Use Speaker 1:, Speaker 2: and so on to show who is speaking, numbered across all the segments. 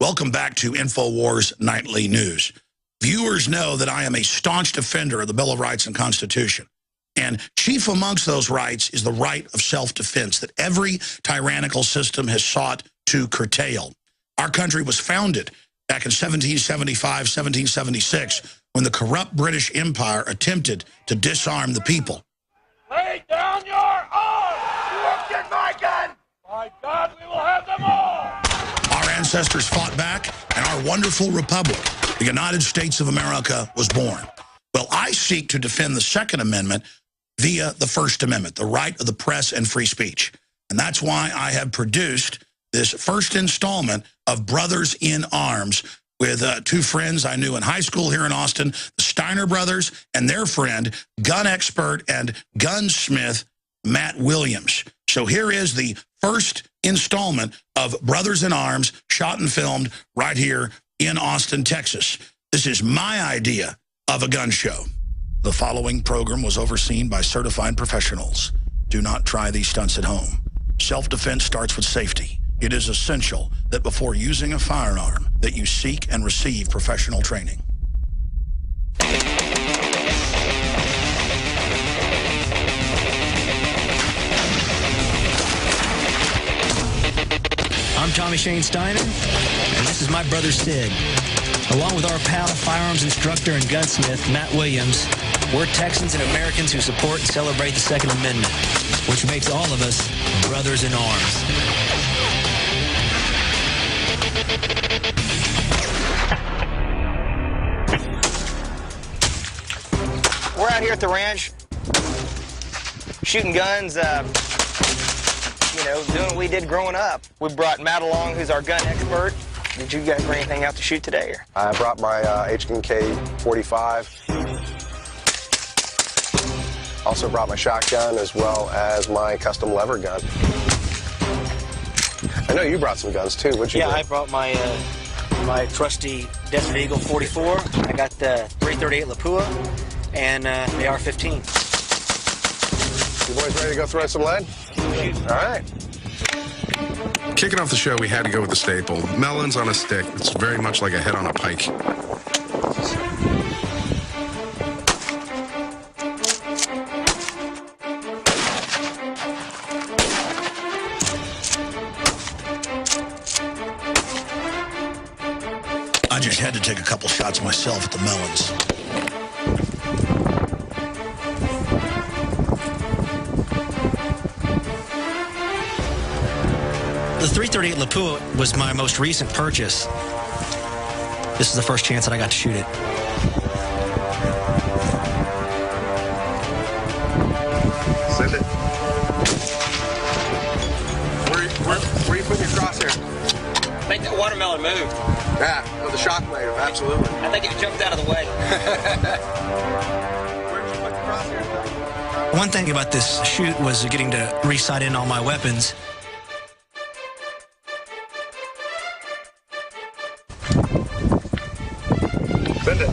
Speaker 1: Welcome back to InfoWars Nightly News. Viewers know that I am a staunch defender of the Bill of Rights and Constitution. And chief amongst those rights is the right of self-defense that every tyrannical system has sought to curtail. Our country was founded back in 1775, 1776, when the corrupt British Empire attempted to disarm the people.
Speaker 2: Lay down your arms! You won't get my gun! By God, we will have them all!
Speaker 1: Our ancestors fought back, and our wonderful republic, the United States of America, was born. Well, I seek to defend the Second Amendment via the First Amendment, the right of the press and free speech. And that's why I have produced this first installment of Brothers in Arms with two friends I knew in high school here in Austin, the Steiner brothers and their friend, gun expert and gunsmith Matt Williams. So here is the first installment of Brothers in Arms, shot and filmed right here in Austin, Texas. This is my idea of a gun show. The following program was overseen by certified professionals. Do not try these stunts at home. Self-defense starts with safety. It is essential that before using a firearm that you seek and receive professional training.
Speaker 3: I'm Tommy Shane Steiner, and this is my brother Sid. Along with our pal, firearms instructor and gunsmith, Matt Williams, we're Texans and Americans who support and celebrate the Second Amendment, which makes all of us brothers in arms.
Speaker 4: We're out here at the ranch, shooting guns, doing what we did growing up. We brought Matt along, who's our gun expert. Did you guys bring anything out to shoot today? Or?
Speaker 5: I brought my H&K 45. Also brought my shotgun as well as my custom lever gun. I know you brought some guns too. What'd you bring?
Speaker 4: I brought my my trusty Desert Eagle 44. I got the 338 Lapua and the AR-15.
Speaker 5: You boys ready to go throw some lead? All right.
Speaker 6: Kicking off the show, we had to go with the staple. Melons on a stick. It's very much like a head on a pike.
Speaker 1: I just had to take a couple shots myself at the melons.
Speaker 3: The 338 Lapua was my most recent purchase. This is the first chance that I got to shoot it.
Speaker 5: Send it. Where you putting your crosshair?
Speaker 4: I think that watermelon moved.
Speaker 5: Yeah, with the shockwave, absolutely.
Speaker 4: I think it jumped out of the way.
Speaker 5: Where'd you put the crosshair?
Speaker 3: One thing about this shoot was getting to re-sight in all my weapons.
Speaker 5: Send it.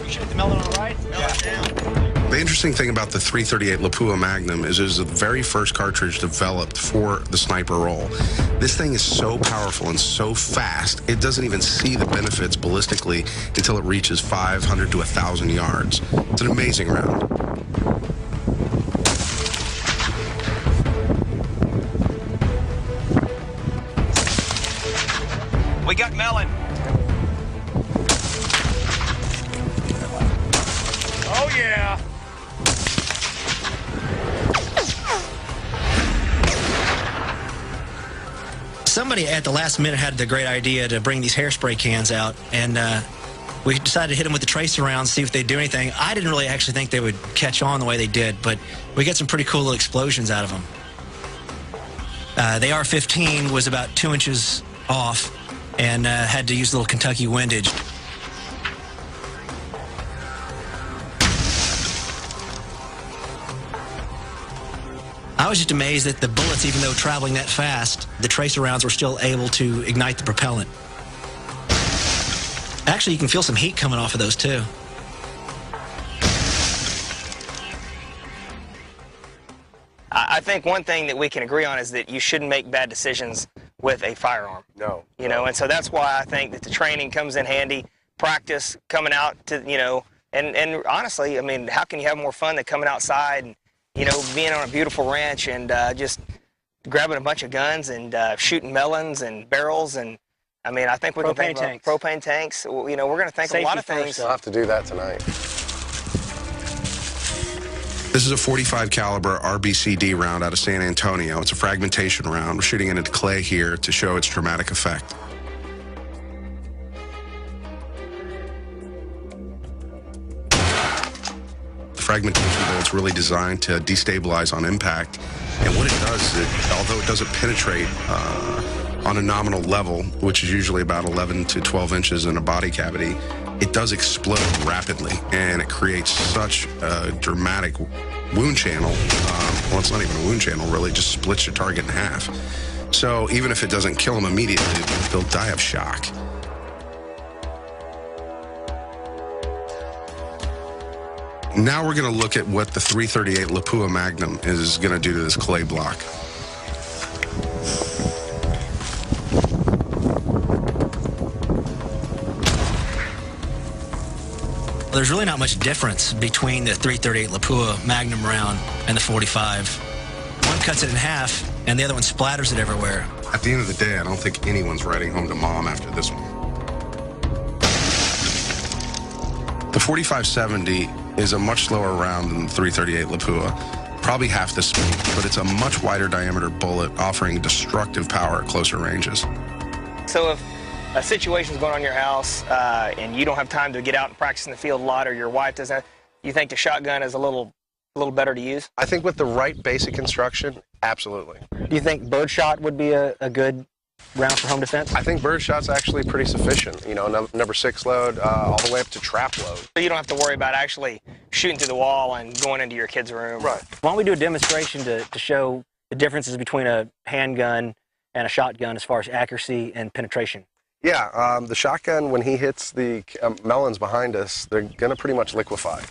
Speaker 4: You shoot the melon on the right? Melon down.
Speaker 6: The interesting thing about the 338 Lapua Magnum is it was the very first cartridge developed for the sniper role. This thing is so powerful and so fast, it doesn't even see the benefits ballistically until it reaches 500 to 1,000 yards. It's an amazing round.
Speaker 4: We got melon.
Speaker 2: Oh, yeah.
Speaker 3: Somebody at the last minute had the great idea to bring these hairspray cans out, and we decided to hit them with the tracer rounds, see if they'd do anything. I didn't really actually think they would catch on the way they did, but we got some pretty cool little explosions out of them. The AR-15 was about 2 inches off and had to use a little Kentucky windage. I was just amazed that the bullets, even though traveling that fast, the tracer rounds were still able to ignite the propellant. Actually, you can feel some heat coming off of those, too.
Speaker 4: I
Speaker 7: think one thing that we can agree on is that you shouldn't make bad decisions with a firearm.
Speaker 5: No.
Speaker 7: You know, and so that's why I think that the training comes in handy, practice, coming out to, you know, and honestly, I mean, how can you have more fun than coming outside and, you know, being on a beautiful ranch and just grabbing a bunch of guns and shooting melons and barrels and, I mean, I think we can think about propane tanks. You know, we're going to think of a lot of things.
Speaker 5: We'll have to do that tonight.
Speaker 6: This is a 45 caliber RBCD round out of San Antonio. It's a fragmentation round. We're shooting it into clay here to show its dramatic effect. The fragmentation bullet's really designed to destabilize on impact. And what it does is, although it doesn't penetrate on a nominal level, which is usually about 11 to 12 inches in a body cavity, it does explode rapidly, and it creates such a dramatic wound channel. Well, it's not even a wound channel, really. It just splits your target in half. So even if it doesn't kill them immediately, they'll die of shock. Now we're going to look at what the .338 Lapua Magnum is going to do to this clay block.
Speaker 3: There's really not much difference between the .338 Lapua Magnum round and the 45. One cuts it in half, and the other one splatters it everywhere.
Speaker 6: At the end of the day, I don't think anyone's writing home to mom after this one. The 4570 is a much slower round than the .338 Lapua, probably half the speed, but it's a much wider diameter bullet, offering destructive power at closer ranges.
Speaker 7: So if a situation's going on in your house and you don't have time to get out and practice in the field a lot, or your wife doesn't, you think the shotgun is a little better to use?
Speaker 5: I think with the right basic instruction, absolutely.
Speaker 7: Do you think birdshot would be a good round for home defense?
Speaker 5: I think birdshot's actually pretty sufficient. You know, number 6 load, all the way up to trap load.
Speaker 7: So you don't have to worry about actually shooting through the wall and going into your kid's room.
Speaker 5: Right.
Speaker 4: Why don't we do a demonstration to show the differences between a handgun and a shotgun as far as accuracy and penetration?
Speaker 5: Yeah, the shotgun, when he hits the melons behind us, they're going to pretty much liquefy.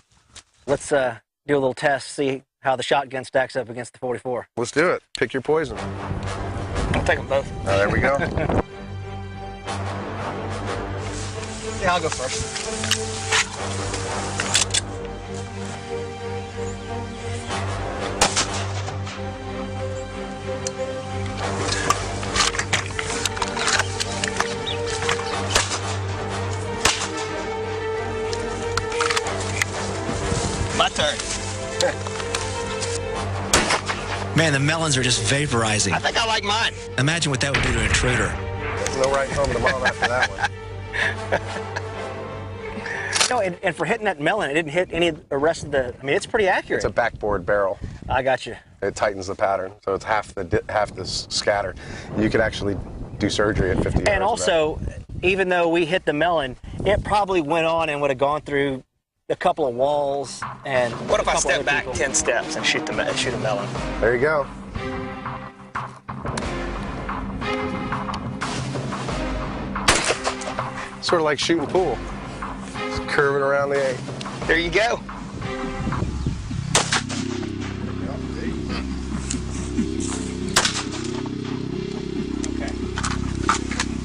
Speaker 4: Let's do a little test, see how the shotgun stacks up against the 44.
Speaker 5: Let's do it. Pick your poison.
Speaker 7: I'll take them both.
Speaker 5: There we go.
Speaker 7: Yeah, I'll go first. My turn.
Speaker 3: Man, the melons are just vaporizing.
Speaker 7: I think I like mine.
Speaker 3: Imagine what that would do to an intruder.
Speaker 5: There's no right home to mom after that one.
Speaker 4: No, and for hitting that melon, it didn't hit any of the rest of the, I mean, it's pretty accurate.
Speaker 5: It's a backboard barrel.
Speaker 4: I got you.
Speaker 5: It tightens the pattern, so it's half the scatter. You could actually do surgery at 50 yards.
Speaker 4: And also, even though we hit the melon, it probably went on and would have gone through a couple of walls and
Speaker 7: What if I step back 10 steps and shoot a melon?
Speaker 5: There you go. Sort of like shooting pool. Just curving around the 8.
Speaker 7: There you go.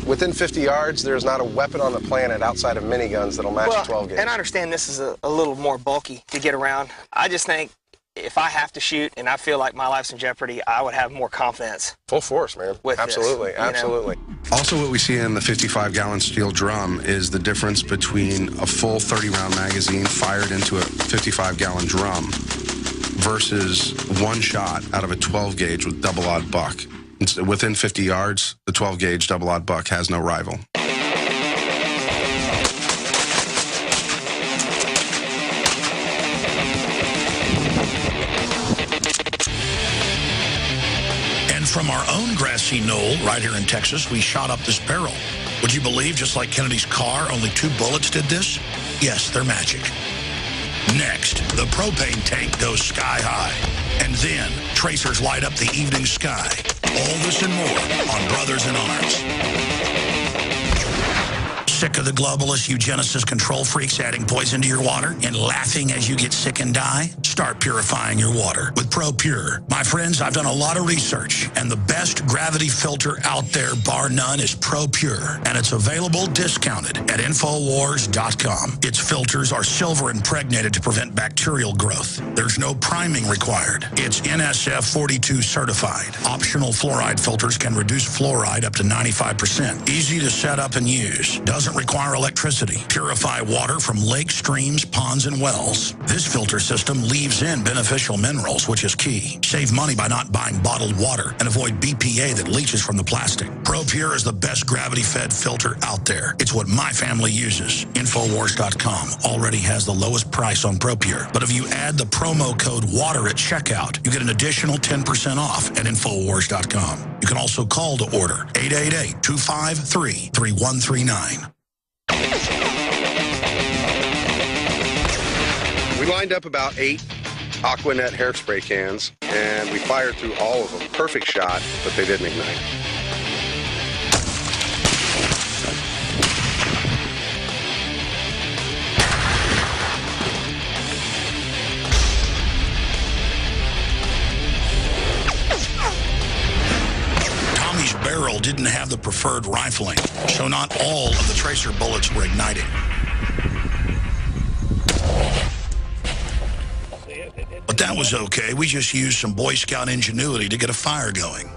Speaker 5: Within 50 yards, there's not a weapon on the planet outside of miniguns that'll match a 12 gauge.
Speaker 7: And I understand this is a little more bulky to get around. I just think if I have to shoot and I feel like my life's in jeopardy, I would have more confidence.
Speaker 5: Full force, man.
Speaker 7: With
Speaker 5: absolutely,
Speaker 7: this,
Speaker 5: absolutely.
Speaker 6: Also, what we see in the 55-gallon steel drum is the difference between a full 30-round magazine fired into a 55-gallon drum versus one shot out of a 12-gauge with double-aught buck. Within 50 yards, the 12-gauge double-aught buck has no rival.
Speaker 1: And from our own grassy knoll right here in Texas, we shot up this barrel. Would you believe, just like Kennedy's car, only 2 bullets did this? Yes, they're magic. Next, the propane tank goes sky high. And then, tracers light up the evening sky. All this and more on Brothers in Arms. Sick of the globalist eugenicist control freaks adding poison to your water and laughing as you get sick and die? Start purifying your water with ProPure. My friends, I've done a lot of research, and the best gravity filter out there, bar none, is ProPure, and it's available discounted at Infowars.com. Its filters are silver impregnated to prevent bacterial growth. There's no priming required. It's NSF 42 certified. Optional fluoride filters can reduce fluoride up to 95%. Easy to set up and use. Doesn't require electricity. Purify water from lakes, streams, ponds, and wells. This filter system leaves in beneficial minerals, which is key. Save money by not buying bottled water and avoid BPA that leaches from the plastic. ProPure is the best gravity-fed filter out there. It's what my family uses. Infowars.com already has the lowest price on ProPure. But if you add the promo code WATER at checkout, you get an additional 10% off at Infowars.com. You can also call to order 888-253-3139.
Speaker 6: We lined up about 8 Aquanet hairspray cans, and we fired through all of them. Perfect shot, but they didn't ignite.
Speaker 1: Tommy's barrel didn't have the preferred rifling, so not all of the tracer bullets were igniting. But that was okay. We just used some Boy Scout ingenuity to get a fire going.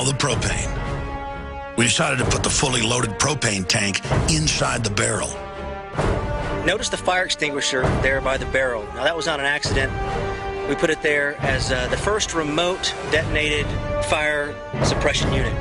Speaker 1: The propane. We decided to put the fully loaded propane tank inside the barrel.
Speaker 4: Notice the fire extinguisher there by the barrel. Now that was not an accident. We put it there as the first remote detonated fire suppression unit.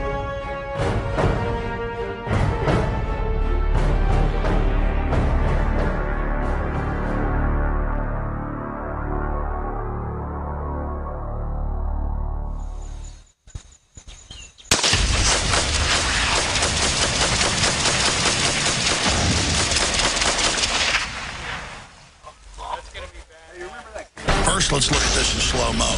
Speaker 1: First, let's look at this in slow-mo.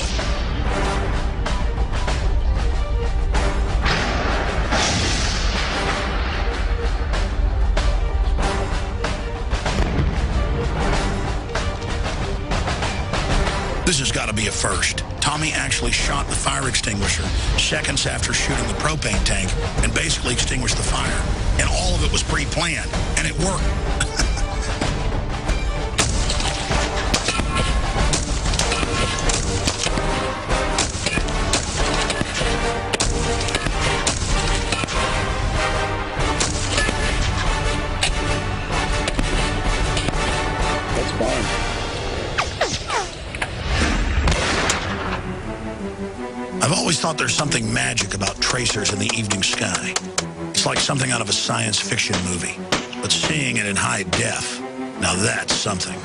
Speaker 1: This has got to be a first. Tommy actually shot the fire extinguisher seconds after shooting the propane tank and basically extinguished the fire. And all of it was pre-planned, and it worked. I've always thought there's something magic about tracers in the evening sky. It's like something out of a science fiction movie. But seeing it in high def, now that's something.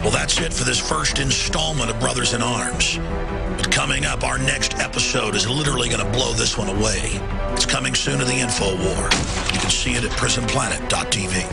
Speaker 1: Well, that's it for this first installment of Brothers in Arms. But coming up, our next episode is literally going to blow this one away. It's coming soon to the InfoWar. You can see it at prisonplanet.tv.